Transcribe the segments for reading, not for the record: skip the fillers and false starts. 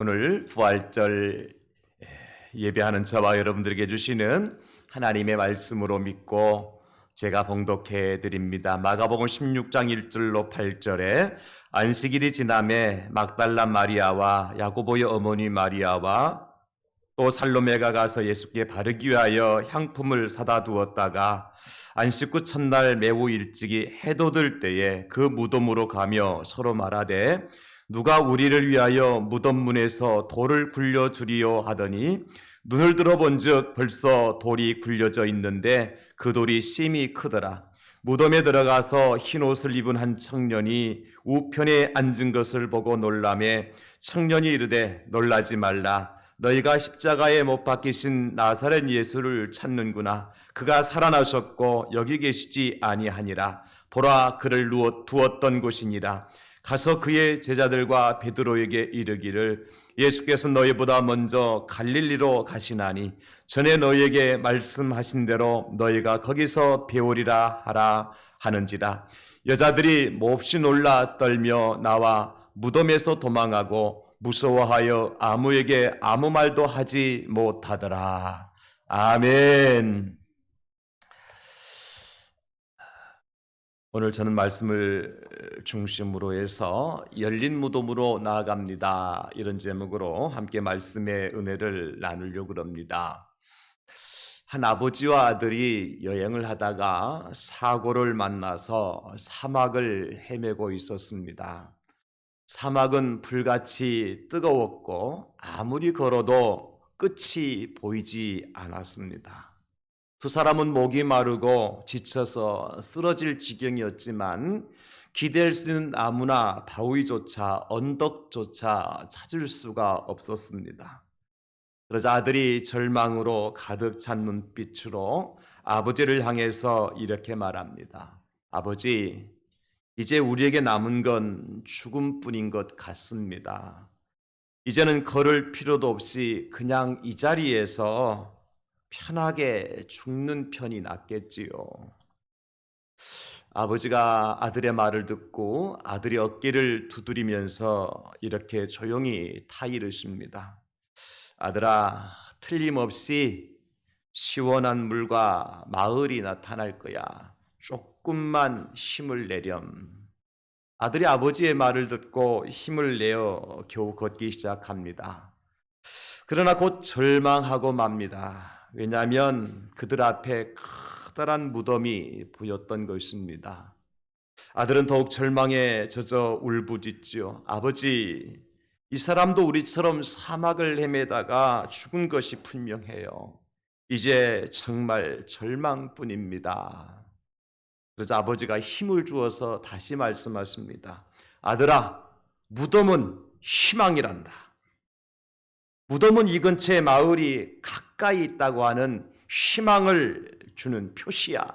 오늘 부활절 예배하는 저와 여러분들에게 주시는 하나님의 말씀으로 믿고 제가 봉독해 드립니다. 마가복음 16장 1절로 8절에 안식일이 지남에 막달라 마리아와 야고보의 어머니 마리아와 또 살로메가 가서 예수께 바르기 위하여 향품을 사다 두었다가 안식 후 첫날 매우 일찍이 해돋을 때에 그 무덤으로 가며 서로 말하되 누가 우리를 위하여 무덤 문에서 돌을 굴려주리요 하더니 눈을 들어본즉 벌써 돌이 굴려져 있는데 그 돌이 심히 크더라. 무덤에 들어가서 흰 옷을 입은 한 청년이 우편에 앉은 것을 보고 놀라매 청년이 이르되 놀라지 말라. 너희가 십자가에 못 박히신 나사렛 예수를 찾는구나. 그가 살아나셨고 여기 계시지 아니하니라. 보라, 그를 두었던 곳이니라. 가서 그의 제자들과 베드로에게 이르기를 예수께서 너희보다 먼저 갈릴리로 가시나니 전에 너희에게 말씀하신 대로 너희가 거기서 배우리라 하라 하는지라. 여자들이 몹시 놀라 떨며 나와 무덤에서 도망하고 무서워하여 아무에게 아무 말도 하지 못하더라. 아멘. 오늘 저는 말씀을 중심으로 해서 열린 무덤으로 나아갑니다. 이런 제목으로 함께 말씀의 은혜를 나누려고 합니다. 한 아버지와 아들이 여행을 하다가 사고를 만나서 사막을 헤매고 있었습니다. 사막은 불같이 뜨거웠고 아무리 걸어도 끝이 보이지 않았습니다. 두 사람은 목이 마르고 지쳐서 쓰러질 지경이었지만 기댈 수 있는 나무나 바위조차 언덕조차 찾을 수가 없었습니다. 그러자 아들이 절망으로 가득 찬 눈빛으로 아버지를 향해서 이렇게 말합니다. 아버지, 이제 우리에게 남은 건 죽음뿐인 것 같습니다. 이제는 걸을 필요도 없이 그냥 이 자리에서 편하게 죽는 편이 낫겠지요. 아버지가 아들의 말을 듣고 아들의 어깨를 두드리면서 이렇게 조용히 타이르십니다. 아들아, 틀림없이 시원한 물과 마을이 나타날 거야. 조금만 힘을 내렴. 아들이 아버지의 말을 듣고 힘을 내어 겨우 걷기 시작합니다. 그러나 곧 절망하고 맙니다. 왜냐하면 그들 앞에 커다란 무덤이 보였던 것입니다. 아들은 더욱 절망에 젖어 울부짖지요. 아버지, 이 사람도 우리처럼 사막을 헤매다가 죽은 것이 분명해요. 이제 정말 절망뿐입니다. 그래서 아버지가 힘을 주어서 다시 말씀하십니다. 아들아, 무덤은 희망이란다. 무덤은 이 근처에 마을이 가까이 있다고 하는 희망을 주는 표시야.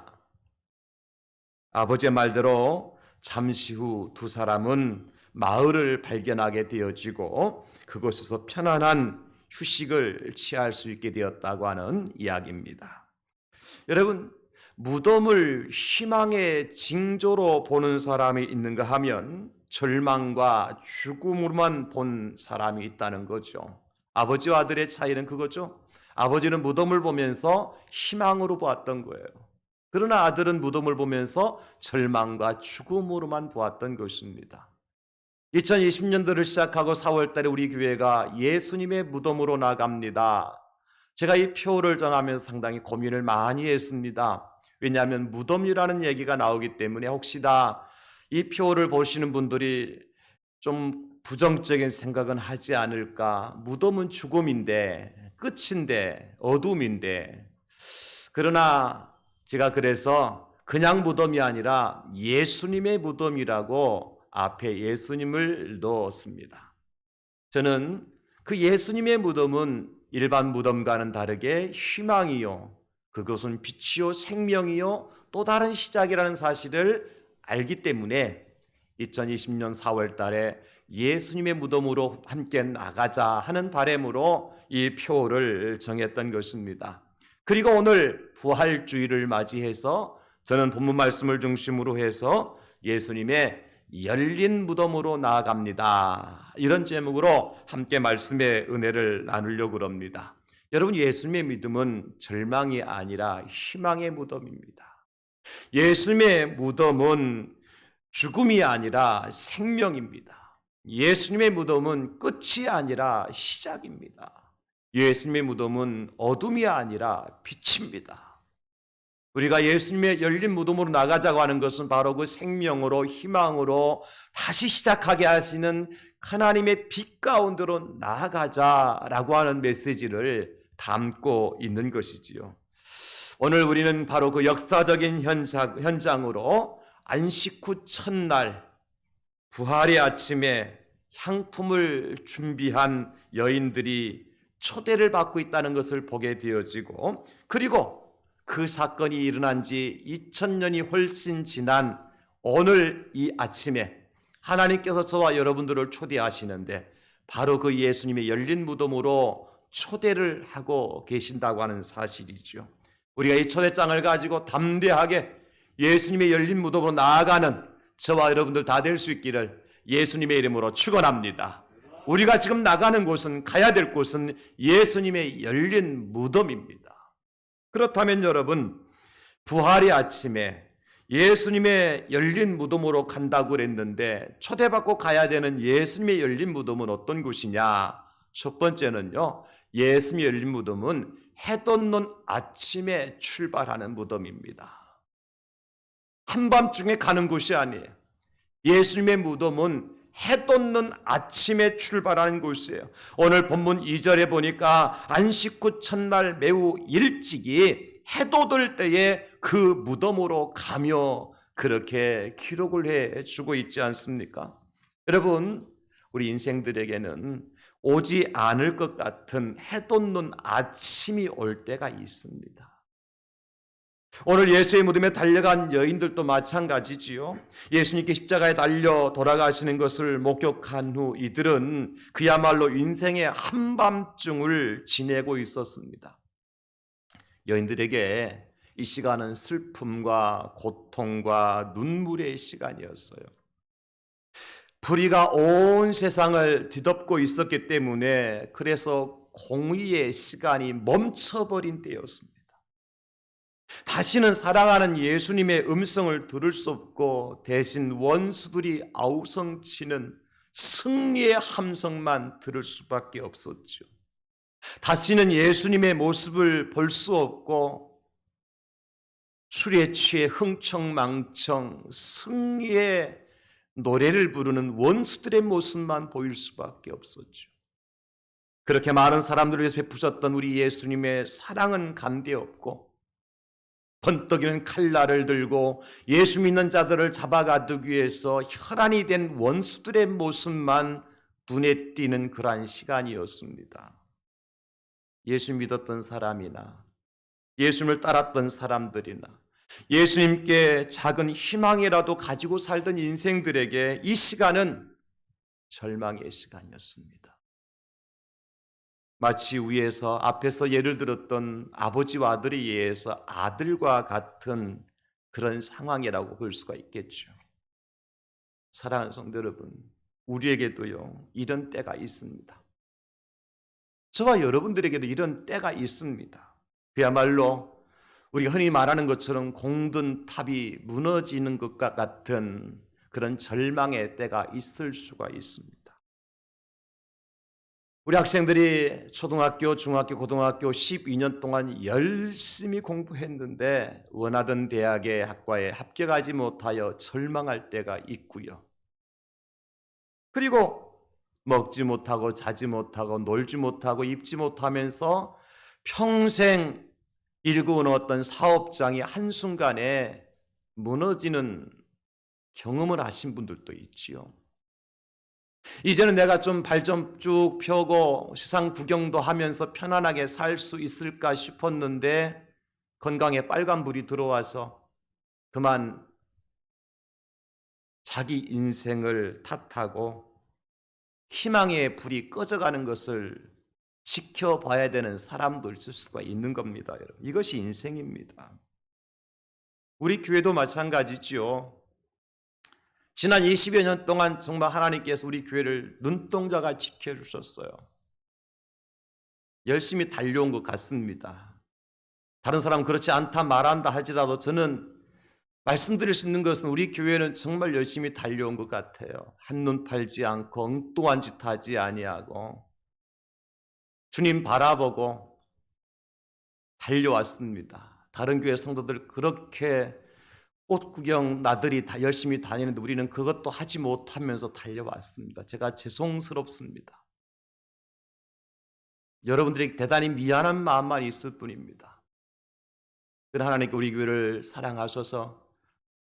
아버지의 말대로 잠시 후 두 사람은 마을을 발견하게 되어지고 그곳에서 편안한 휴식을 취할 수 있게 되었다고 하는 이야기입니다. 여러분, 무덤을 희망의 징조로 보는 사람이 있는가 하면 절망과 죽음으로만 본 사람이 있다는 거죠. 아버지와 아들의 차이는 그거죠. 아버지는 무덤을 보면서 희망으로 보았던 거예요. 그러나 아들은 무덤을 보면서 절망과 죽음으로만 보았던 것입니다. 2020년도를 시작하고 4월 달에 우리 교회가 예수님의 무덤으로 나갑니다. 제가 이 표를 정하면서 상당히 고민을 많이 했습니다. 왜냐하면 무덤이라는 얘기가 나오기 때문에 혹시나 이 표를 보시는 분들이 좀 부정적인 생각은 하지 않을까. 무덤은 죽음인데, 끝인데, 어둠인데. 그러나 제가 그래서 그냥 무덤이 아니라 예수님의 무덤이라고 앞에 예수님을 넣었습니다. 저는 그 예수님의 무덤은 일반 무덤과는 다르게 희망이요, 그것은 빛이요 생명이요 또 다른 시작이라는 사실을 알기 때문에 2020년 4월 달에 예수님의 무덤으로 함께 나가자 하는 바람으로 이 표를 정했던 것입니다. 그리고 오늘 부활주의를 맞이해서 저는 본문 말씀을 중심으로 해서 예수님의 열린 무덤으로 나아갑니다. 이런 제목으로 함께 말씀의 은혜를 나누려고 합니다. 여러분, 예수님의 믿음은 절망이 아니라 희망의 무덤입니다. 예수님의 무덤은 죽음이 아니라 생명입니다. 예수님의 무덤은 끝이 아니라 시작입니다. 예수님의 무덤은 어둠이 아니라 빛입니다. 우리가 예수님의 열린 무덤으로 나가자고 하는 것은 바로 그 생명으로, 희망으로 다시 시작하게 하시는 하나님의 빛 가운데로 나아가자라고 하는 메시지를 담고 있는 것이지요. 오늘 우리는 바로 그 역사적인 현장으로 안식 후 첫날 부활의 아침에 향품을 준비한 여인들이 초대를 받고 있다는 것을 보게 되어지고, 그리고 그 사건이 일어난 지 2000년이 훨씬 지난 오늘 이 아침에 하나님께서 저와 여러분들을 초대하시는데 바로 그 예수님의 열린 무덤으로 초대를 하고 계신다고 하는 사실이죠. 우리가 이 초대장을 가지고 담대하게 예수님의 열린 무덤으로 나아가는 저와 여러분들 다 될 수 있기를 예수님의 이름으로 축원합니다. 우리가 지금 나가는 곳은, 가야 될 곳은 예수님의 열린 무덤입니다. 그렇다면 여러분, 부활의 아침에 예수님의 열린 무덤으로 간다고 그랬는데 초대받고 가야 되는 예수님의 열린 무덤은 어떤 곳이냐? 첫 번째는요, 예수님의 열린 무덤은 해 돋는 아침에 출발하는 무덤입니다. 한밤중에 가는 곳이 아니에요. 예수님의 무덤은 해 돋는 아침에 출발하는 곳이에요. 오늘 본문 2절에 보니까 안식 후 첫날 매우 일찍이 해 돋을 때에 그 무덤으로 가며 그렇게 기록을 해주고 있지 않습니까? 여러분, 우리 인생들에게는 오지 않을 것 같은 해 돋는 아침이 올 때가 있습니다. 오늘 예수의 무덤에 달려간 여인들도 마찬가지지요. 예수님께 십자가에 달려 돌아가시는 것을 목격한 후 이들은 그야말로 인생의 한밤중을 지내고 있었습니다. 여인들에게 이 시간은 슬픔과 고통과 눈물의 시간이었어요. 불의가 온 세상을 뒤덮고 있었기 때문에 그래서 공의의 시간이 멈춰버린 때였습니다. 다시는 사랑하는 예수님의 음성을 들을 수 없고 대신 원수들이 아우성치는 승리의 함성만 들을 수밖에 없었죠. 다시는 예수님의 모습을 볼 수 없고 술에 취해 흥청망청 승리의 노래를 부르는 원수들의 모습만 보일 수밖에 없었죠. 그렇게 많은 사람들을 위해서 베푸셨던 우리 예수님의 사랑은 간데없고 번뜩이는 칼날을 들고 예수 믿는 자들을 잡아가두기 위해서 혈안이 된 원수들의 모습만 눈에 띄는 그러한 시간이었습니다. 예수 믿었던 사람이나 예수님을 따랐던 사람들이나 예수님께 작은 희망이라도 가지고 살던 인생들에게 이 시간은 절망의 시간이었습니다. 마치 위에서 앞에서 예를 들었던 아버지와 아들에 의해서 아들과 같은 그런 상황이라고 볼 수가 있겠죠. 사랑하는 성도 여러분, 우리에게도요 이런 때가 있습니다. 저와 여러분들에게도 이런 때가 있습니다. 그야말로 우리가 흔히 말하는 것처럼 공든 탑이 무너지는 것과 같은 그런 절망의 때가 있을 수가 있습니다. 우리 학생들이 초등학교, 중학교, 고등학교 12년 동안 열심히 공부했는데 원하던 대학의 학과에 합격하지 못하여 절망할 때가 있고요. 그리고 먹지 못하고 자지 못하고 놀지 못하고 입지 못하면서 평생 일구어 어떤 사업장이 한순간에 무너지는 경험을 하신 분들도 있지요. 이제는 내가 좀 발 좀 쭉 펴고 세상 구경도 하면서 편안하게 살 수 있을까 싶었는데 건강에 빨간불이 들어와서 그만 자기 인생을 탓하고 희망의 불이 꺼져가는 것을 지켜봐야 되는 사람도 있을 수가 있는 겁니다, 여러분. 이것이 인생입니다. 우리 교회도 마찬가지지요. 지난 20여 년 동안 정말 하나님께서 우리 교회를 눈동자가 지켜주셨어요. 열심히 달려온 것 같습니다. 다른 사람은 그렇지 않다 말한다 할지라도 저는 말씀드릴 수 있는 것은 우리 교회는 정말 열심히 달려온 것 같아요. 한눈 팔지 않고 엉뚱한 짓 하지 아니하고 주님 바라보고 달려왔습니다. 다른 교회 성도들 그렇게 꽃 구경 나들이 다 열심히 다니는데 우리는 그것도 하지 못하면서 달려왔습니다. 제가 죄송스럽습니다. 여러분들이 대단히 미안한 마음만 있을 뿐입니다. 그러나 하나님께 우리 교회를 사랑하셔서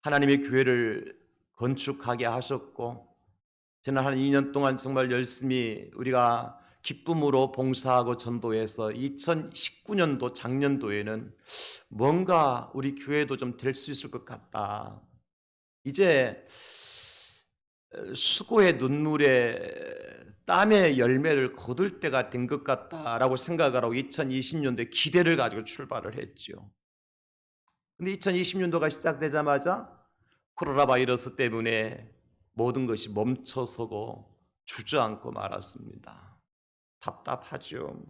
하나님의 교회를 건축하게 하셨고 지난 한 2년 동안 정말 열심히 우리가 기쁨으로 봉사하고 전도해서 2019년도 작년도에는 뭔가 우리 교회도 좀 될 수 있을 것 같다. 이제 수고의 눈물에 땀의 열매를 거둘 때가 된 것 같다라고 생각을 하고 2020년도에 기대를 가지고 출발을 했죠. 근데 2020년도가 시작되자마자 코로나 바이러스 때문에 모든 것이 멈춰서고 주저앉고 말았습니다. 답답하죠.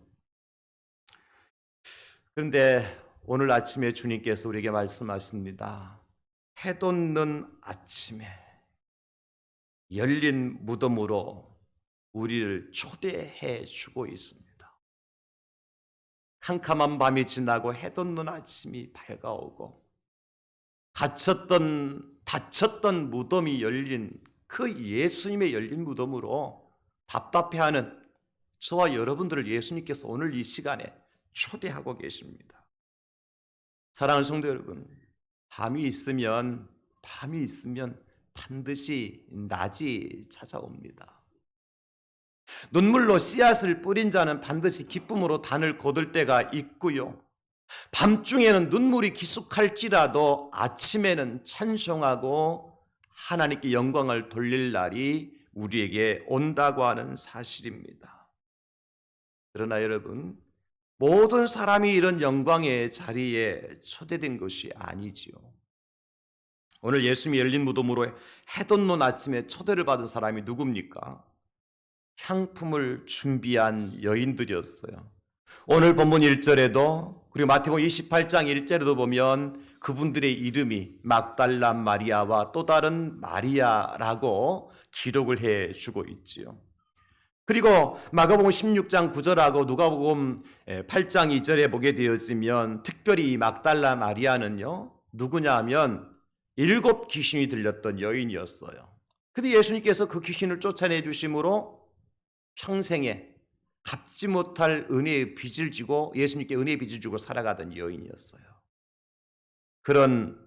그런데 오늘 아침에 주님께서 우리에게 말씀하십니다. 해 돋는 아침에 열린 무덤으로 우리를 초대해 주고 있습니다. 캄캄한 밤이 지나고 해 돋는 아침이 밝아오고 닫혔던 무덤이 열린 그 예수님의 열린 무덤으로 답답해하는 저와 여러분들을 예수님께서 오늘 이 시간에 초대하고 계십니다. 사랑하는 성도 여러분, 밤이 있으면 반드시 낮이 찾아옵니다. 눈물로 씨앗을 뿌린 자는 반드시 기쁨으로 단을 거둘 때가 있고요. 밤중에는 눈물이 기숙할지라도 아침에는 찬송하고 하나님께 영광을 돌릴 날이 우리에게 온다고 하는 사실입니다. 그러나 여러분, 모든 사람이 이런 영광의 자리에 초대된 것이 아니지요. 오늘 예수님이 열린 무덤으로 해 돋는 아침에 초대를 받은 사람이 누굽니까? 향품을 준비한 여인들이었어요. 오늘 본문 1절에도 그리고 마태복음 28장 1절에도 보면 그분들의 이름이 막달라 마리아와 또 다른 마리아라고 기록을 해주고 있지요. 그리고 마가복음 16장 9절하고 누가복음 8장 2절에 보게 되어지면 특별히 이 막달라 마리아는요 누구냐 하면 7 귀신이 들렸던 여인이었어요. 근데 예수님께서 그 귀신을 쫓아내 주심으로 평생에 갚지 못할 은혜의 빚을 지고 예수님께 은혜의 빚을 주고 살아가던 여인이었어요. 그런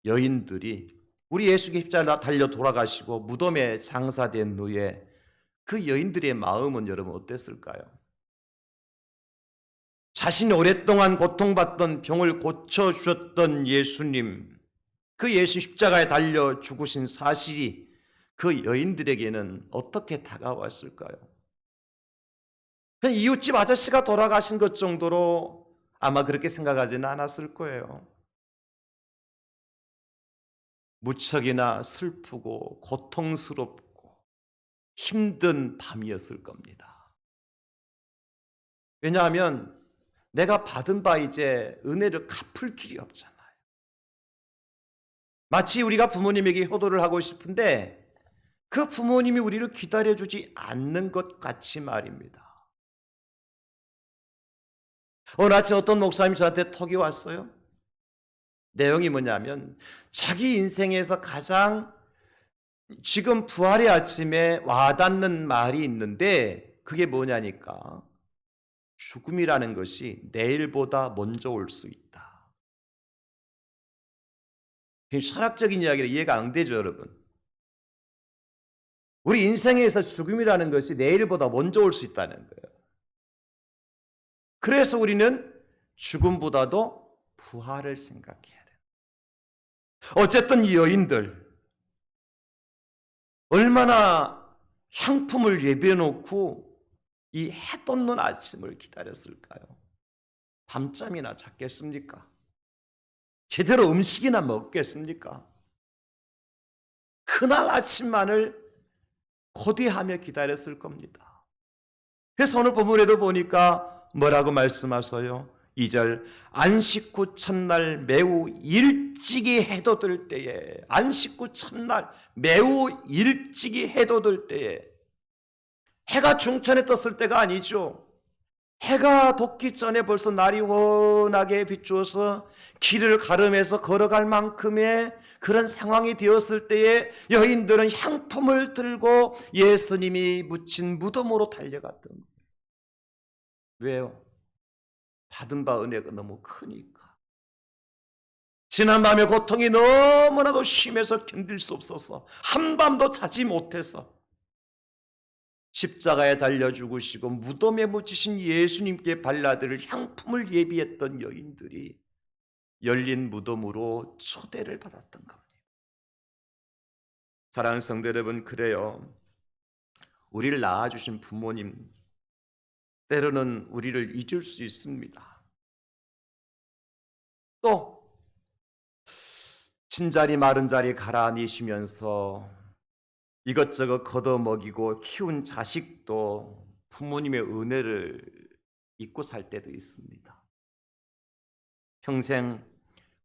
여인들이 우리 예수께 십자가에 달려 돌아가시고 무덤에 장사된 후에 그 여인들의 마음은 여러분 어땠을까요? 자신이 오랫동안 고통받던 병을 고쳐주셨던 예수님, 그 예수 십자가에 달려 죽으신 사실이 그 여인들에게는 어떻게 다가왔을까요? 그냥 이웃집 아저씨가 돌아가신 것 정도로 아마 그렇게 생각하지는 않았을 거예요. 무척이나 슬프고 고통스럽고 힘든 밤이었을 겁니다. 왜냐하면 내가 받은 바 이제 은혜를 갚을 길이 없잖아요. 마치 우리가 부모님에게 효도를 하고 싶은데 그 부모님이 우리를 기다려주지 않는 것 같이 말입니다. 어느 아침 어떤 목사님이 저한테 톡이 왔어요. 내용이 뭐냐면 자기 인생에서 가장 지금 부활의 아침에 와닿는 말이 있는데 그게 뭐냐니까 죽음이라는 것이 내일보다 먼저 올 수 있다. 철학적인 이야기를 이해가 안 되죠, 여러분. 우리 인생에서 죽음이라는 것이 내일보다 먼저 올 수 있다는 거예요. 그래서 우리는 죽음보다도 부활을 생각해야 돼요. 어쨌든 이 여인들 얼마나 향품을 예비해 놓고 이 해 돋는 아침을 기다렸을까요? 밤잠이나 잤겠습니까? 제대로 음식이나 먹겠습니까? 그날 아침만을 고대하며 기다렸을 겁니다. 그래서 오늘 본문에도 보니까 뭐라고 말씀하세요? 2절, 안식 후 첫날 매우 일찍이 해돋을 때에, 안식 후 첫날 매우 일찍이 해돋을 때에, 해가 중천에 떴을 때가 아니죠. 해가 돋기 전에 벌써 날이 훤하게 비추어서 길을 가름해서 걸어갈 만큼의 그런 상황이 되었을 때에 여인들은 향품을 들고 예수님이 묻힌 무덤으로 달려갔던 거예요. 왜요? 받은 바 은혜가 너무 크니까. 지난밤의 고통이 너무나도 심해서 견딜 수 없어서 한밤도 자지 못해서 십자가에 달려 죽으시고 무덤에 묻히신 예수님께 발라드릴 향품을 예비했던 여인들이 열린 무덤으로 초대를 받았던 겁니다. 사랑하는 성도 여러분, 그래요. 우리를 낳아주신 부모님, 때로는 우리를 잊을 수 있습니다. 또 진자리 마른 자리 갈아니시면서 이것저것 걷어먹이고 키운 자식도 부모님의 은혜를 잊고 살 때도 있습니다. 평생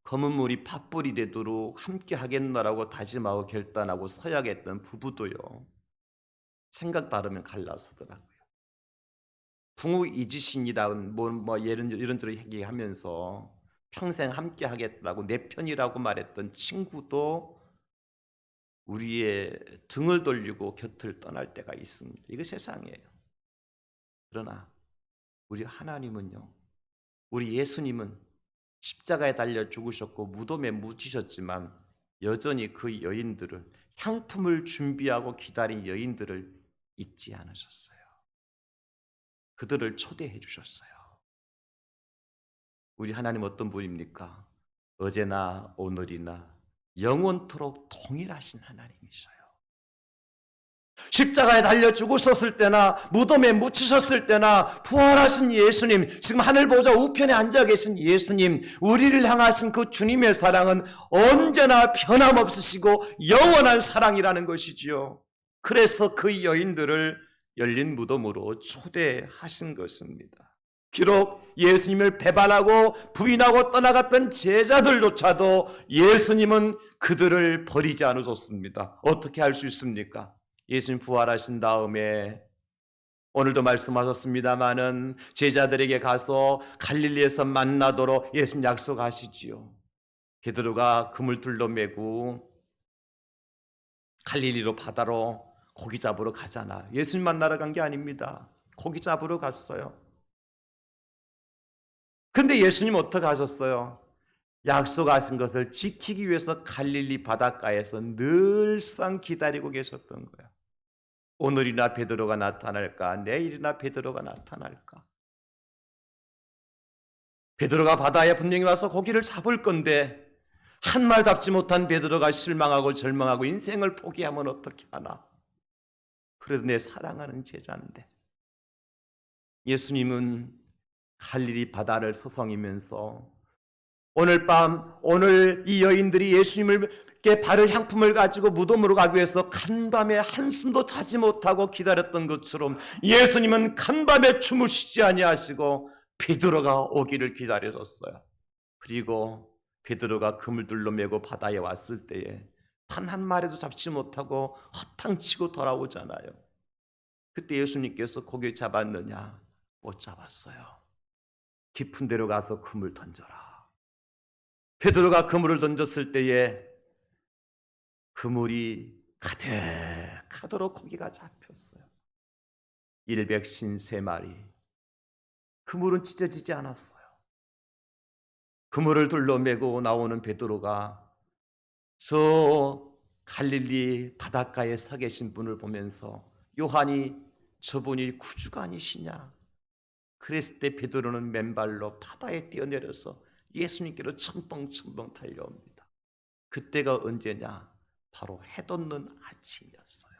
검은 물이 팥불이 되도록 함께 하겠노라고 다짐하고 결단하고 서약했던 부부도요, 생각 다르면 갈라서더라고요. 부모 잊으신이라는 이런저런 얘기하면서 평생 함께 하겠다고 내 편이라고 말했던 친구도 우리의 등을 돌리고 곁을 떠날 때가 있습니다. 이거 세상이에요. 그러나 우리 하나님은요, 우리 예수님은 십자가에 달려 죽으셨고 무덤에 묻히셨지만 여전히 그 여인들을, 향품을 준비하고 기다린 여인들을 잊지 않으셨어요. 그들을 초대해 주셨어요. 우리 하나님 어떤 분입니까? 어제나 오늘이나 영원토록 동일하신 하나님이셔요. 십자가에 달려 죽으셨을 때나 무덤에 묻히셨을 때나 부활하신 예수님, 지금 하늘 보좌 우편에 앉아 계신 예수님, 우리를 향하신 그 주님의 사랑은 언제나 변함없으시고 영원한 사랑이라는 것이지요. 그래서 그 여인들을 열린 무덤으로 초대하신 것입니다. 비록 예수님을 배반하고 부인하고 떠나갔던 제자들조차도 예수님은 그들을 버리지 않으셨습니다. 어떻게 할 수 있습니까? 예수님 부활하신 다음에 오늘도 말씀하셨습니다마는 제자들에게 가서 갈릴리에서 만나도록 예수님 약속하시지요. 베드로가 그물 둘러매고 갈릴리로 바다로 고기 잡으러 가잖아. 예수님 만나러 간 게 아닙니다. 고기 잡으러 갔어요. 근데 예수님 어떻게 하셨어요? 약속하신 것을 지키기 위해서 갈릴리 바닷가에서 늘상 기다리고 계셨던 거예요. 오늘이나 베드로가 나타날까? 내일이나 베드로가 나타날까? 베드로가 바다에 분명히 와서 고기를 잡을 건데 한 말 잡지 못한 베드로가 실망하고 절망하고 인생을 포기하면 어떻게 하나? 그래도 내 사랑하는 제자인데. 예수님은 갈릴리 바다를 서성이면서 오늘 밤, 오늘 이 여인들이 예수님께 바를 향품을 가지고 무덤으로 가기 위해서 간밤에 한숨도 자지 못하고 기다렸던 것처럼 예수님은 간밤에 주무시지 아니하시고 베드로가 오기를 기다리셨어요. 그리고 베드로가 그물들로 메고 바다에 왔을 때에 단 한 마리도 잡지 못하고 허탕치고 돌아오잖아요. 그때 예수님께서 고기 잡았느냐? 못 잡았어요. 깊은 데로 가서 그물 던져라. 베드로가 그물을 던졌을 때에 그물이 가득하도록 고기가 잡혔어요. 153마리. 그물은 찢어지지 않았어요. 그물을 둘러매고 나오는 베드로가 저 갈릴리 바닷가에 서 계신 분을 보면서 요한이 저분이 구주가 아니시냐? 그랬을 때 베드로는 맨발로 바다에 뛰어내려서 예수님께로 첨벙첨벙 달려옵니다. 그때가 언제냐? 바로 해돋는 아침이었어요.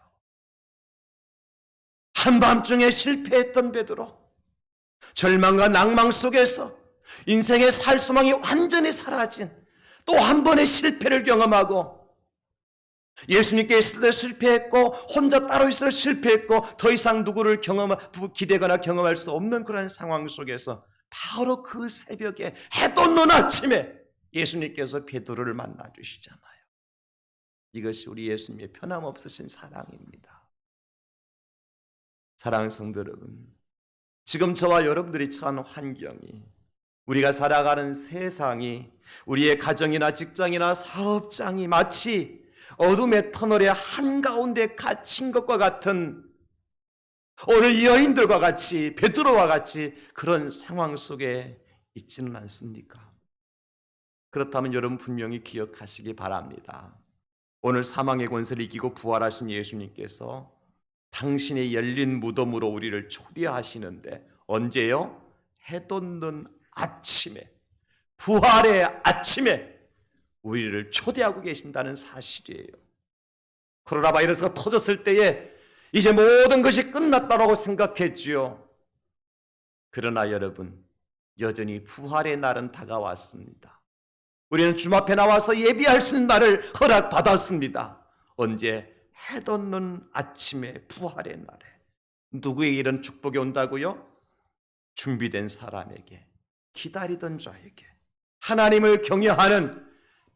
한밤중에 실패했던 베드로, 절망과 낭망 속에서 인생의 살 소망이 완전히 사라진 또 한 번의 실패를 경험하고 예수님께 있을 때 실패했고 혼자 따로 있을 때 실패했고 더 이상 누구를 기대거나 경험할 수 없는 그런 상황 속에서 바로 그 새벽에 해 돋는 아침에 예수님께서 베드로를 만나 주시잖아요. 이것이 우리 예수님의 변함없으신 사랑입니다. 사랑하는 성도 여러분, 지금 저와 여러분들이 처한 환경이, 우리가 살아가는 세상이, 우리의 가정이나 직장이나 사업장이 마치 어둠의 터널의 한가운데 갇힌 것과 같은, 오늘 이 여인들과 같이, 베드로와 같이 그런 상황 속에 있지는 않습니까? 그렇다면 여러분 분명히 기억하시기 바랍니다. 오늘 사망의 권세를 이기고 부활하신 예수님께서 당신의 열린 무덤으로 우리를 초대하시는데, 언제요? 해 돋는 아침에, 부활의 아침에 우리를 초대하고 계신다는 사실이에요. 코로나 바이러스가 터졌을 때에 이제 모든 것이 끝났다고 생각했지요. 그러나 여러분, 여전히 부활의 날은 다가왔습니다. 우리는 주 앞에 나와서 예비할 수 있는 날을 허락받았습니다. 언제? 해 돋는 아침에, 부활의 날에. 누구에게 이런 축복이 온다고요? 준비된 사람에게, 기다리던 자에게, 하나님을 경외하는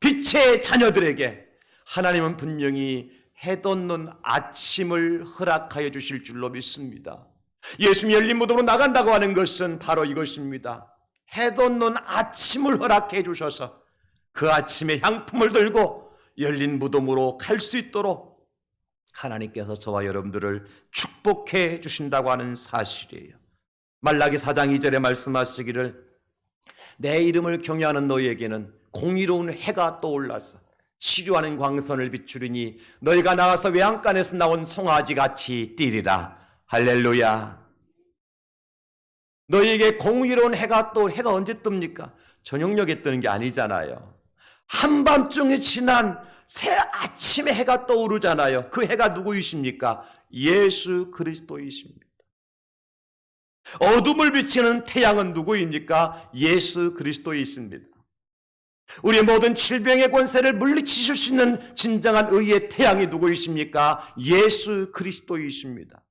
빛의 자녀들에게 하나님은 분명히 해 돋는 아침을 허락하여 주실 줄로 믿습니다. 예수님 열린 무덤으로 나간다고 하는 것은 바로 이것입니다. 해 돋는 아침을 허락해 주셔서 그 아침에 향품을 들고 열린 무덤으로 갈 수 있도록 하나님께서 저와 여러분들을 축복해 주신다고 하는 사실이에요. 말라기 4장 2절에 말씀하시기를, 내 이름을 경외하는 너희에게는 공의로운 해가 떠올라서 치료하는 광선을 비추리니 너희가 나와서 외양간에서 나온 송아지같이 뛰리라. 할렐루야. 너희에게 공의로운 해가 해가 언제 뜹니까? 저녁녘에 뜨는 게 아니잖아요. 한밤중에 지난 새 아침에 해가 떠오르잖아요. 그 해가 누구이십니까? 예수 그리스도이십니다. 어둠을 비치는 태양은 누구입니까? 예수 그리스도이십니다. 우리의 모든 질병의 권세를 물리치실 수 있는 진정한 의의 태양이 누구이십니까? 예수 그리스도이십니다.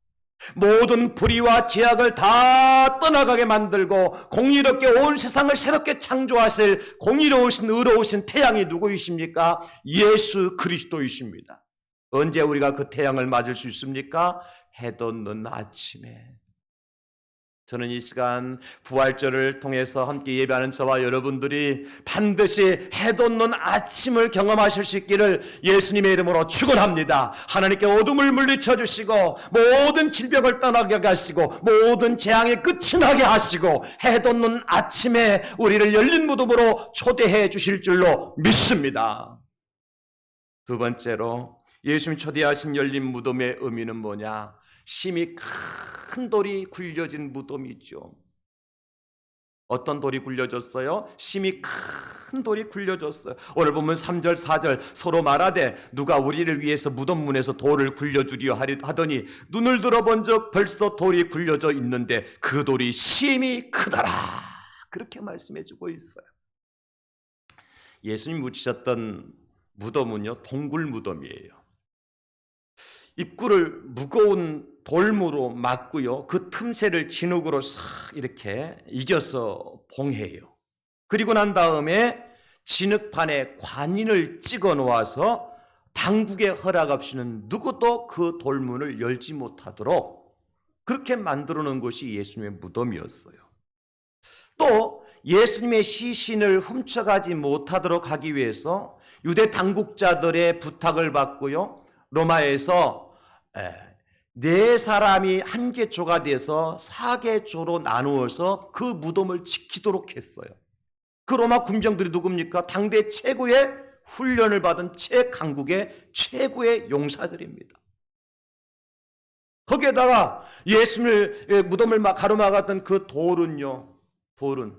모든 불의와 죄악을 다 떠나가게 만들고 공의롭게 온 세상을 새롭게 창조하실 공의로우신 의로우신 태양이 누구이십니까? 예수 그리스도이십니다. 언제 우리가 그 태양을 맞을 수 있습니까? 해 돋는 아침에. 저는 이 시간 부활절을 통해서 함께 예배하는 저와 여러분들이 반드시 해 돋는 아침을 경험하실 수 있기를 예수님의 이름으로 축원합니다. 하나님께 어둠을 물리쳐 주시고 모든 질병을 떠나게 하시고 모든 재앙의 끝이 나게 하시고 해 돋는 아침에 우리를 열린 무덤으로 초대해 주실 줄로 믿습니다. 두 번째로 예수님이 초대하신 열린 무덤의 의미는 뭐냐? 심히 큰 돌이 굴려진 무덤이죠. 어떤 돌이 굴려졌어요? 심히 큰 돌이 굴려졌어요. 오늘 보면 3절 4절 서로 말하되 누가 우리를 위해서 무덤 문에서 돌을 굴려주리요 하더니 눈을 들어본 적 벌써 돌이 굴려져 있는데 그 돌이 심히 크더라. 그렇게 말씀해주고 있어요. 예수님 묻히셨던 무덤은요, 동굴 무덤이에요. 입구를 무거운 돌무로 막고요, 그 틈새를 진흙으로 싹 이렇게 이겨서 봉해요. 그리고 난 다음에 진흙판에 관인을 찍어 놓아서 당국의 허락 없이는 누구도 그 돌문을 열지 못하도록 그렇게 만들어 놓은 것이 예수님의 무덤이었어요. 또 예수님의 시신을 훔쳐가지 못하도록 하기 위해서 유대 당국자들의 부탁을 받고요, 로마에서 네 사람이 한 개조가 돼서 4개조로 나누어서 그 무덤을 지키도록 했어요. 그 로마 군병들이 누굽니까? 당대 최고의 훈련을 받은 최강국의 최고의 용사들입니다. 거기에다가 예수님을 무덤을 가로막았던 그 돌은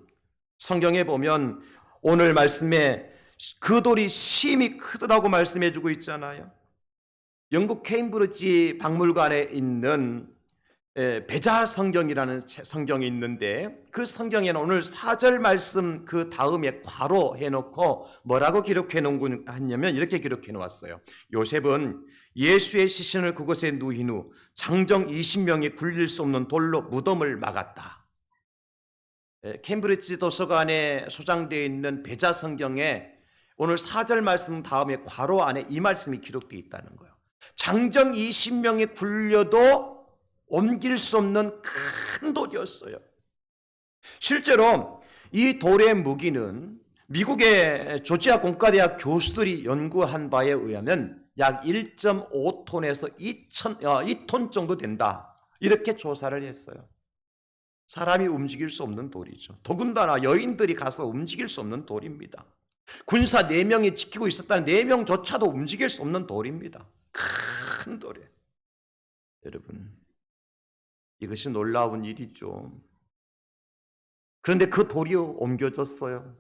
성경에 보면 오늘 말씀에 그 돌이 심히 크더라고 말씀해주고 있잖아요. 영국 케임브리지 박물관에 있는 베자 성경이라는 성경이 있는데 그 성경에는 오늘 4절 말씀 그 다음에 괄호 해놓고 뭐라고 기록해 놓은 거냐면 이렇게 기록해 놓았어요. 요셉은 예수의 시신을 그곳에 누인 후 장정 20명이 굴릴 수 없는 돌로 무덤을 막았다. 캠브리지 도서관에 소장되어 있는 베자 성경에 오늘 4절 말씀 다음에 괄호 안에 이 말씀이 기록되어 있다는 거예요. 장정 20명이 굴려도 옮길 수 없는 큰 돌이었어요. 실제로 이 돌의 무게는 미국의 조지아 공과대학 교수들이 연구한 바에 의하면 약 1.5톤에서 2톤 정도 된다. 이렇게 조사를 했어요. 사람이 움직일 수 없는 돌이죠. 더군다나 여인들이 가서 움직일 수 없는 돌입니다. 군사 4명이 지키고 있었다는 4명조차도 움직일 수 없는 돌입니다. 큰 돌이에요. 여러분, 이것이 놀라운 일이죠. 그런데 그 돌이 옮겨졌어요.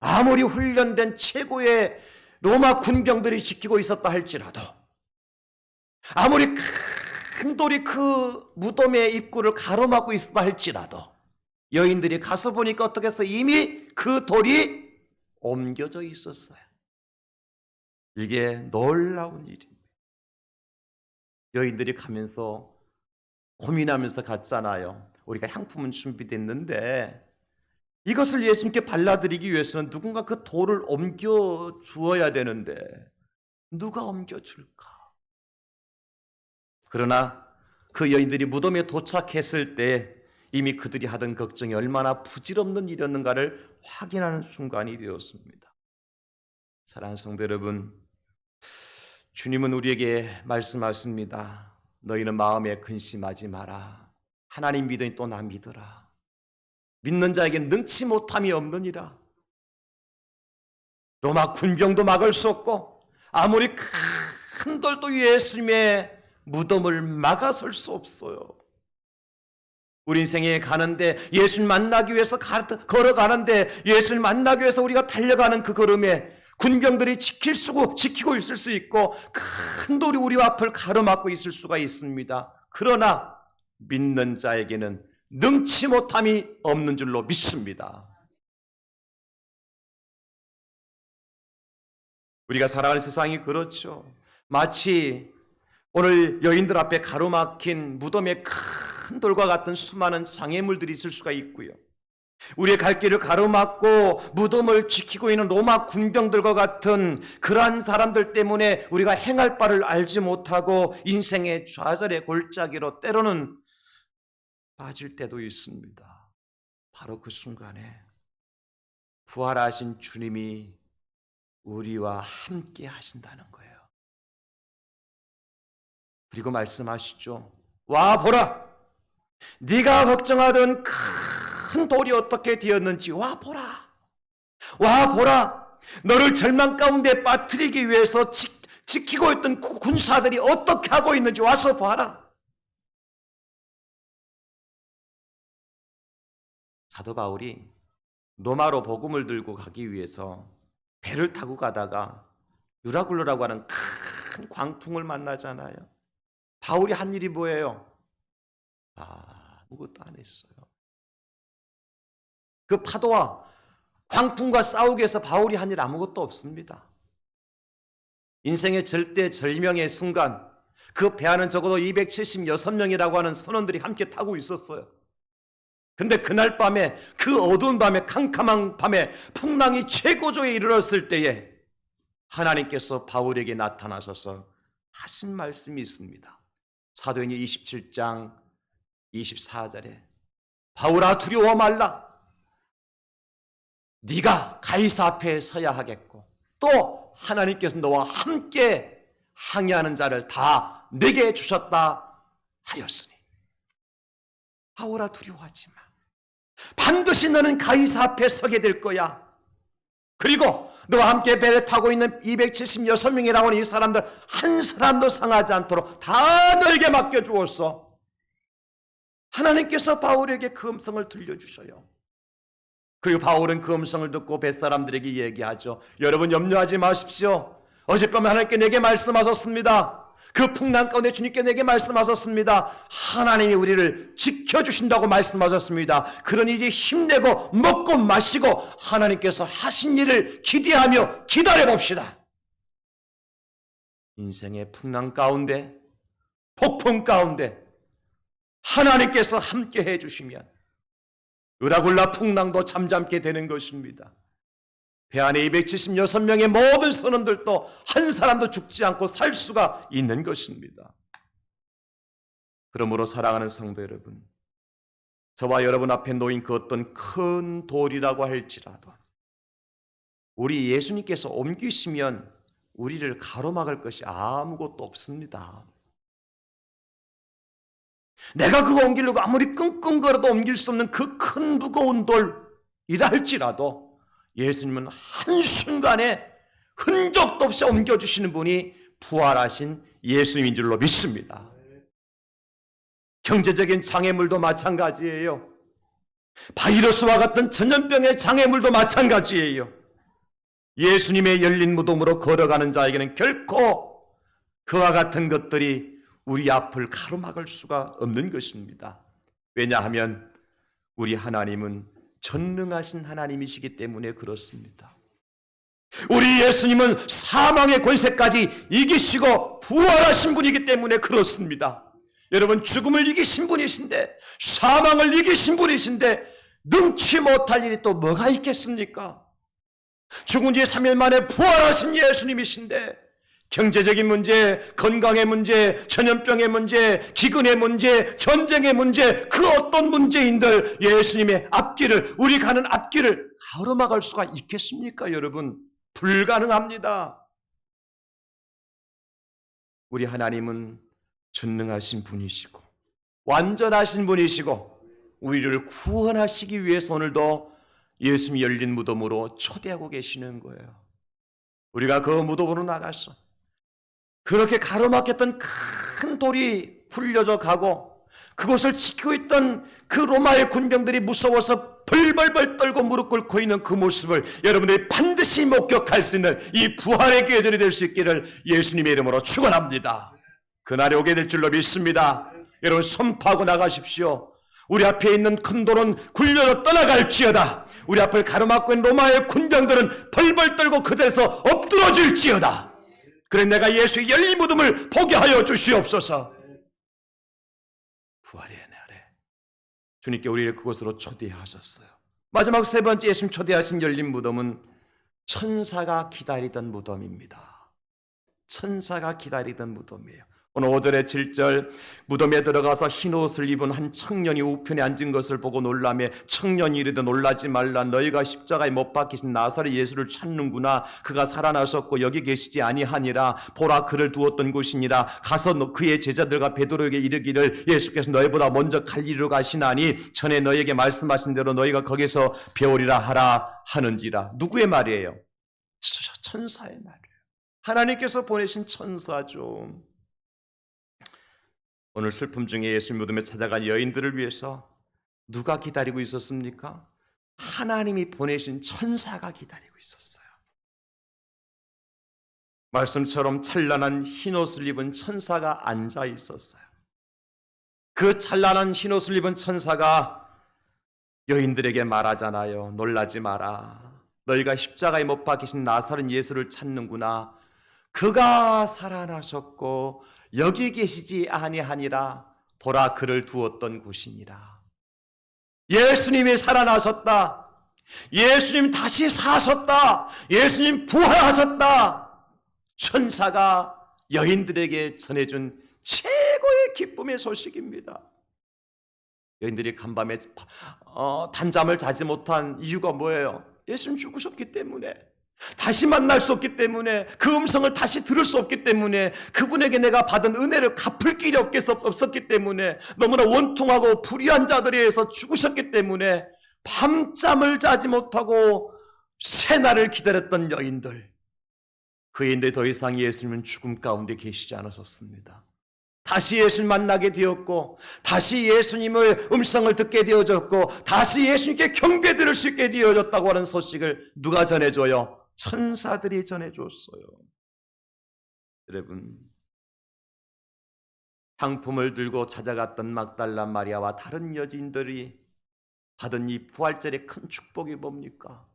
아무리 훈련된 최고의 로마 군병들이 지키고 있었다 할지라도, 아무리 큰 돌이 그 무덤의 입구를 가로막고 있었다 할지라도 여인들이 가서 보니까 어떻게 해서 이미 그 돌이 옮겨져 있었어요. 이게 놀라운 일입니다. 여인들이 가면서 고민하면서 갔잖아요. 우리가 향품은 준비됐는데 이것을 예수님께 발라드리기 위해서는 누군가 그 돌을 옮겨 주어야 되는데 누가 옮겨 줄까? 그러나 그 여인들이 무덤에 도착했을 때 이미 그들이 하던 걱정이 얼마나 부질없는 일이었는가를 확인하는 순간이 되었습니다. 사랑하는 성도 여러분, 주님은 우리에게 말씀하십니다. 너희는 마음에 근심하지 마라. 하나님 믿으니 또 나 믿어라. 믿는 자에게 능치 못함이 없느니라. 로마 군병도 막을 수 없고 아무리 큰 돌도 예수님의 무덤을 막아설 수 없어요. 우리 인생에 가는데 예수님 만나기 위해서 걸어가는데 예수님 만나기 위해서 우리가 달려가는 그 걸음에 군병들이 지키고 있을 수 있고 큰 돌이 우리 앞을 가로막고 있을 수가 있습니다. 그러나 믿는 자에게는 능치 못함이 없는 줄로 믿습니다. 우리가 살아가는 세상이 그렇죠. 마치 오늘 여인들 앞에 가로막힌 무덤의 큰 돌과 같은 수많은 장애물들이 있을 수가 있고요. 우리의 갈 길을 가로막고 무덤을 지키고 있는 로마 군병들과 같은 그러한 사람들 때문에 우리가 행할 바를 알지 못하고 인생의 좌절의 골짜기로 때로는 빠질 때도 있습니다. 바로 그 순간에 부활하신 주님이 우리와 함께 하신다는 거예요. 그리고 말씀하시죠. 와 보라, 네가 걱정하던 큰 돌이 어떻게 되었는지 와 보라. 와 보라, 너를 절망 가운데 빠뜨리기 위해서 지키고 있던 군사들이 어떻게 하고 있는지 와서 봐라. 사도 바울이 로마로 복음을 들고 가기 위해서 배를 타고 가다가 유라굴로라고 하는 큰 광풍을 만나잖아요. 바울이 한 일이 뭐예요? 아무것도 안 했어요. 그 파도와 광풍과 싸우기 위해서 바울이 한 일 아무것도 없습니다. 인생의 절대절명의 순간 그 배 안은 적어도 276명이라고 하는 선원들이 함께 타고 있었어요. 근데 그날 밤에, 그 어두운 밤에, 캄캄한 밤에 풍랑이 최고조에 이르렀을 때에 하나님께서 바울에게 나타나셔서 하신 말씀이 있습니다. 사도행전 27장 24절에 바울아 두려워 말라. 네가 가이사 앞에 서야 하겠고 또 하나님께서 너와 함께 항해하는 자를 다 내게 주셨다 하였으니 바울아 두려워하지 마. 반드시 너는 가이사 앞에 서게 될 거야. 그리고 너와 함께 배를 타고 있는 276명이라고 하는 이 사람들 한 사람도 상하지 않도록 다 너에게 맡겨주었어. 하나님께서 바울에게 그 음성을 들려주셔요. 그리고 바울은 그 음성을 듣고 뱃사람들에게 얘기하죠. 여러분 염려하지 마십시오. 어젯밤에 하나님께 내게 말씀하셨습니다. 그 풍랑 가운데 주님께 내게 말씀하셨습니다. 하나님이 우리를 지켜주신다고 말씀하셨습니다. 그러니 이제 힘내고 먹고 마시고 하나님께서 하신 일을 기대하며 기다려봅시다. 인생의 풍랑 가운데, 폭풍 가운데 하나님께서 함께 해주시면 으라굴라 풍랑도 잠잠게 되는 것입니다. 배 안에 276명의 모든 선원들도 한 사람도 죽지 않고 살 수가 있는 것입니다. 그러므로 사랑하는 성도 여러분, 저와 여러분 앞에 놓인 그 어떤 큰 돌이라고 할지라도 우리 예수님께서 옮기시면 우리를 가로막을 것이 아무것도 없습니다. 내가 그거 옮기려고 아무리 끙끙거려도 옮길 수 없는 그 큰 무거운 돌이라 할지라도 예수님은 한순간에 흔적도 없이 옮겨주시는 분이 부활하신 예수님인 줄로 믿습니다. 경제적인 장애물도 마찬가지예요. 바이러스와 같은 전염병의 장애물도 마찬가지예요. 예수님의 열린 무덤으로 걸어가는 자에게는 결코 그와 같은 것들이 우리 앞을 가로막을 수가 없는 것입니다. 왜냐하면 우리 하나님은 전능하신 하나님이시기 때문에 그렇습니다. 우리 예수님은 사망의 권세까지 이기시고 부활하신 분이기 때문에 그렇습니다. 여러분, 죽음을 이기신 분이신데, 사망을 이기신 분이신데 능치 못할 일이 또 뭐가 있겠습니까? 죽은 지 3일 만에 부활하신 예수님이신데 경제적인 문제, 건강의 문제, 전염병의 문제, 기근의 문제, 전쟁의 문제, 그 어떤 문제인들 예수님의 앞길을, 우리 가는 앞길을 가로막을 수가 있겠습니까? 여러분, 불가능합니다. 우리 하나님은 전능하신 분이시고 완전하신 분이시고 우리를 구원하시기 위해서 오늘도 예수님이 열린 무덤으로 초대하고 계시는 거예요. 우리가 그 무덤으로 나가서 그렇게 가로막혔던 큰 돌이 굴려져 가고 그곳을 지키고 있던 그 로마의 군병들이 무서워서 벌벌벌 떨고 무릎 꿇고 있는 그 모습을 여러분들이 반드시 목격할 수 있는 이 부활의 계절이 될 수 있기를 예수님의 이름으로 축원합니다. 그날이 오게 될 줄로 믿습니다. 여러분, 선포하고 나가십시오. 우리 앞에 있는 큰 돌은 굴려져 떠나갈지어다. 우리 앞을 가로막고 있는 로마의 군병들은 벌벌 떨고 그들에서 엎드러질지어다. 그래 내가 예수의 열린 무덤을 보게 하여 주시옵소서. 부활의 날에 주님께 우리를 그곳으로 초대하셨어요. 마지막 세 번째 예수님 초대하신 열린 무덤은 천사가 기다리던 무덤입니다. 천사가 기다리던 무덤이에요. 오늘 5절에 7절 무덤에 들어가서 흰 옷을 입은 한 청년이 우편에 앉은 것을 보고 놀라며 청년이 이르되 놀라지 말라. 너희가 십자가에 못 박히신 나사렛 예수를 찾는구나. 그가 살아나셨고 여기 계시지 아니하니라. 보라, 그를 두었던 곳이니라. 가서 그의 제자들과 베드로에게 이르기를 예수께서 너희보다 먼저 갈릴리로 가시나니 전에 너희에게 말씀하신 대로 너희가 거기서 배우리라 하라 하는지라. 누구의 말이에요? 천사의 말이에요. 하나님께서 보내신 천사죠. 오늘 슬픔 중에 예수님 무덤에 찾아간 여인들을 위해서 누가 기다리고 있었습니까? 하나님이 보내신 천사가 기다리고 있었어요. 말씀처럼 찬란한 흰옷을 입은 천사가 앉아 있었어요. 그 찬란한 흰옷을 입은 천사가 여인들에게 말하잖아요. 놀라지 마라. 너희가 십자가에 못 박히신 나사렛 예수를 찾는구나. 그가 살아나셨고 여기 계시지 아니하니라. 보라, 그를 두었던 곳이니라. 예수님이 살아나셨다. 예수님 다시 사셨다. 예수님 부활하셨다. 천사가 여인들에게 전해준 최고의 기쁨의 소식입니다. 여인들이 간밤에 단잠을 자지 못한 이유가 뭐예요? 예수님 죽으셨기 때문에, 다시 만날 수 없기 때문에, 그 음성을 다시 들을 수 없기 때문에, 그분에게 내가 받은 은혜를 갚을 길이 없었기 때문에, 너무나 원통하고 불의한 자들에 의해서 죽으셨기 때문에 밤잠을 자지 못하고 새날을 기다렸던 여인들, 그 여인들이 더 이상 예수님은 죽음 가운데 계시지 않으셨습니다. 다시 예수님 만나게 되었고, 다시 예수님의 음성을 듣게 되어졌고, 다시 예수님께 경배 드릴 수 있게 되어졌다고 하는 소식을 누가 전해줘요? 천사들이 전해줬어요. 여러분, 상품을 들고 찾아갔던 막달라 마리아와 다른 여인들이 받은 이 부활절의 큰 축복이 뭡니까?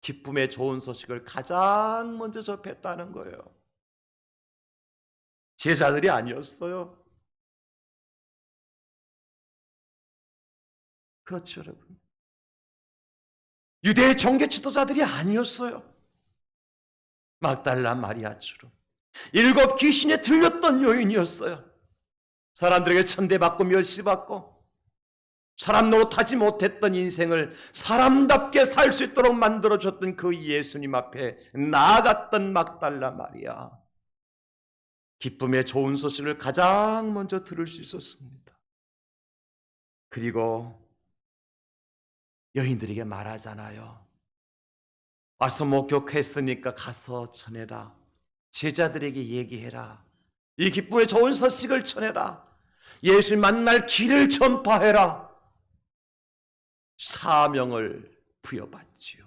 기쁨의 좋은 소식을 가장 먼저 접했다는 거예요. 제자들이 아니었어요. 그렇죠, 여러분. 유대의 종교 지도자들이 아니었어요. 막달라 마리아처럼 7 귀신에 들렸던 여인이었어요. 사람들에게 천대받고 멸시받고 사람 노릇하지 못했던 인생을 사람답게 살 수 있도록 만들어줬던 그 예수님 앞에 나아갔던 막달라 마리아. 기쁨의 좋은 소식을 가장 먼저 들을 수 있었습니다. 그리고 여인들에게 말하잖아요. 와서 목격했으니까 가서 전해라. 제자들에게 얘기해라. 이 기쁨의 좋은 소식을 전해라. 예수 만날 길을 전파해라. 사명을 부여받지요.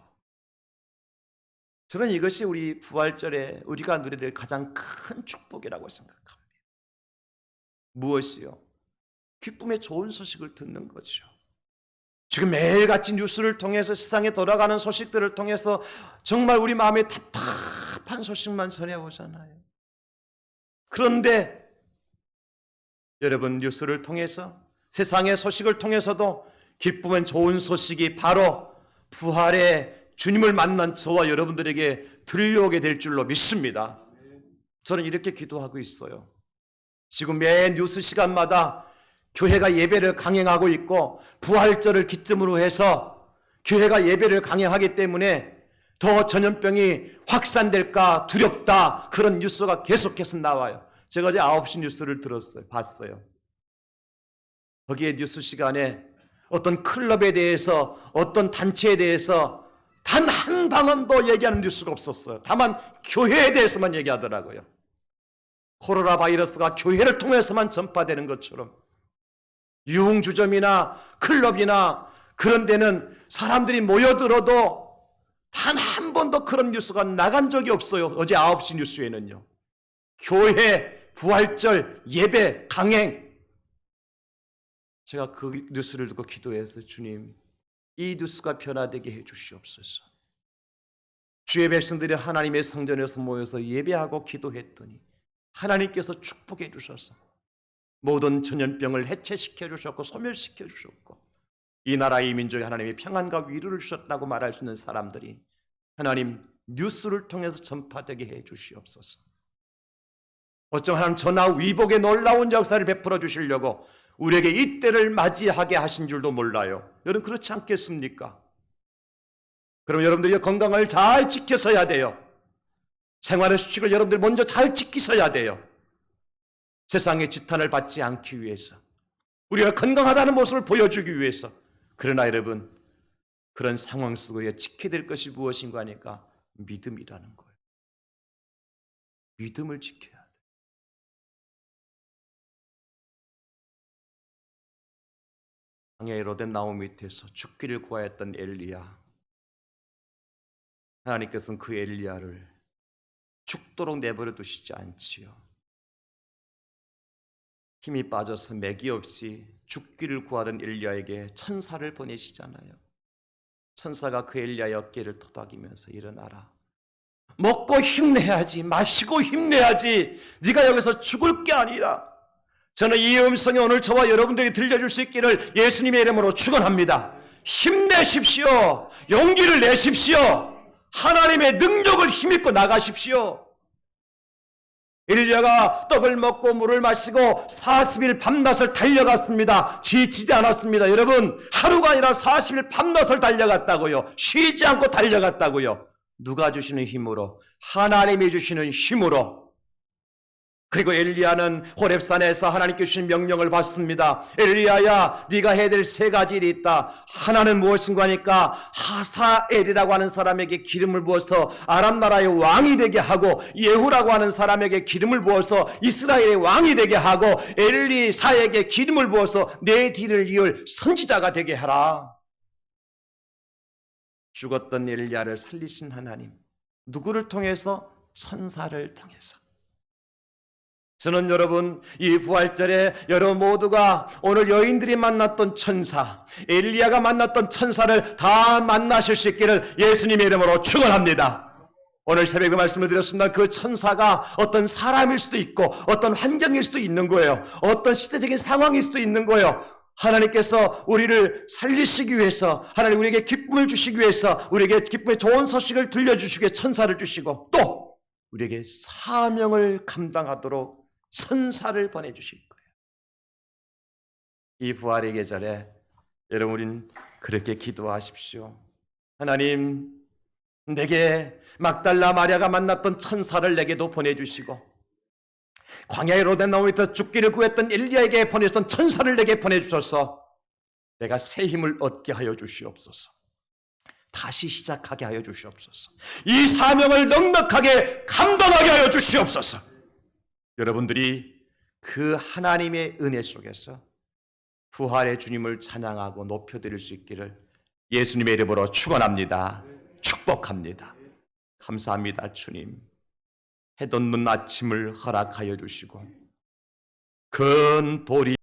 저는 이것이 우리 부활절에 우리가 누려야 될 가장 큰 축복이라고 생각합니다. 무엇이요? 기쁨의 좋은 소식을 듣는 거죠. 지금 매일같이 뉴스를 통해서 세상에 돌아가는 소식들을 통해서 정말 우리 마음에 답답한 소식만 전해오잖아요. 그런데 여러분, 뉴스를 통해서 세상의 소식을 통해서도 기쁨은 좋은 소식이 바로 부활의 주님을 만난 저와 여러분들에게 들려오게 될 줄로 믿습니다. 저는 이렇게 기도하고 있어요. 지금 매 뉴스 시간마다 교회가 예배를 강행하고 있고 부활절을 기점으로 해서 교회가 예배를 강행하기 때문에 더 전염병이 확산될까 두렵다, 그런 뉴스가 계속해서 나와요. 제가 어제 9시 뉴스를 봤어요. 거기에 뉴스 시간에 어떤 클럽에 대해서, 어떤 단체에 대해서 단 한 방언도 얘기하는 뉴스가 없었어요. 다만 교회에 대해서만 얘기하더라고요. 코로나 바이러스가 교회를 통해서만 전파되는 것처럼 유흥주점이나 클럽이나 그런 데는 사람들이 모여들어도 단 한 번도 그런 뉴스가 나간 적이 없어요. 어제 9시 뉴스에는요. 교회, 부활절, 예배, 강행. 제가 그 뉴스를 듣고 기도해서 주님, 이 뉴스가 변화되게 해 주시옵소서. 주의 백성들이 하나님의 성전에서 모여서 예배하고 기도했더니 하나님께서 축복해 주셔서 모든 전염병을 해체시켜 주셨고 소멸시켜 주셨고 이 나라의 이 민족에 하나님의 평안과 위로를 주셨다고 말할 수 있는 사람들이 하나님 뉴스를 통해서 전파되게 해 주시옵소서. 어쩜 하나님 전화 위복의 놀라운 역사를 베풀어 주시려고 우리에게 이때를 맞이하게 하신 줄도 몰라요. 여러분, 그렇지 않겠습니까? 그럼 여러분들이 건강을 잘 지켜서야 돼요. 생활의 수칙을 여러분들 먼저 잘 지키셔야 돼요. 세상의 지탄을 받지 않기 위해서, 우리가 건강하다는 모습을 보여주기 위해서. 그러나 여러분, 그런 상황 속에 지켜야 될 것이 무엇인가 하니까 믿음이라는 거예요. 믿음을 지켜야 돼요. 광야의 로덴나무 밑에서 죽기를 구하였던 엘리야, 하나님께서는 그 엘리야를 죽도록 내버려 두시지 않지요. 힘이 빠져서 맥이 없이 죽기를 구하던 엘리야에게 천사를 보내시잖아요. 천사가 그 엘리야의 어깨를 토닥이면서 일어나라. 먹고 힘내야지, 마시고 힘내야지. 네가 여기서 죽을 게 아니라. 저는 이 음성이 오늘 저와 여러분들에게 들려줄 수 있기를 예수님의 이름으로 축원합니다. 힘내십시오. 용기를 내십시오. 하나님의 능력을 힘입고 나가십시오. 엘리야가 떡을 먹고 물을 마시고 40일 밤낮을 달려갔습니다. 지치지 않았습니다. 여러분, 하루가 아니라 40일 밤낮을 달려갔다고요. 쉬지 않고 달려갔다고요. 누가 주시는 힘으로? 하나님이 주시는 힘으로. 그리고 엘리야는 호렙산에서 하나님께 주신 명령을 받습니다. 엘리야야, 네가 해야 될 3가지 일이 있다. 하나는 무엇인가 하니까 하사엘이라고 하는 사람에게 기름을 부어서 아람 나라의 왕이 되게 하고, 예후라고 하는 사람에게 기름을 부어서 이스라엘의 왕이 되게 하고, 엘리사에게 기름을 부어서 내 뒤를 이을 선지자가 되게 하라. 죽었던 엘리야를 살리신 하나님, 누구를 통해서? 천사를 통해서. 저는 여러분 이 부활절에 여러분 모두가 오늘 여인들이 만났던 천사, 엘리야가 만났던 천사를 다 만나실 수 있기를 예수님의 이름으로 축원합니다. 오늘 새벽에 말씀을 드렸습니다. 그 천사가 어떤 사람일 수도 있고 어떤 환경일 수도 있는 거예요. 어떤 시대적인 상황일 수도 있는 거예요. 하나님께서 우리를 살리시기 위해서, 하나님 우리에게 기쁨을 주시기 위해서, 우리에게 기쁨의 좋은 소식을 들려주시기 위해 천사를 주시고, 또 우리에게 사명을 감당하도록 천사를 보내주실 거예요. 이 부활의 계절에 여러분 우린 그렇게 기도하십시오. 하나님, 내게 막달라 마리아가 만났던 천사를 내게도 보내주시고, 광야의 로데나무에서 죽기를 구했던 엘리야에게 보내셨던 천사를 내게 보내주셔서 내가 새 힘을 얻게 하여 주시옵소서. 다시 시작하게 하여 주시옵소서. 이 사명을 넉넉하게 감당하게 하여 주시옵소서. 여러분들이 그 하나님의 은혜 속에서 부활의 주님을 찬양하고 높여드릴 수 있기를 예수님의 이름으로 축원합니다. 축복합니다. 감사합니다. 주님, 해돋는 아침을 허락하여 주시고 큰 돌이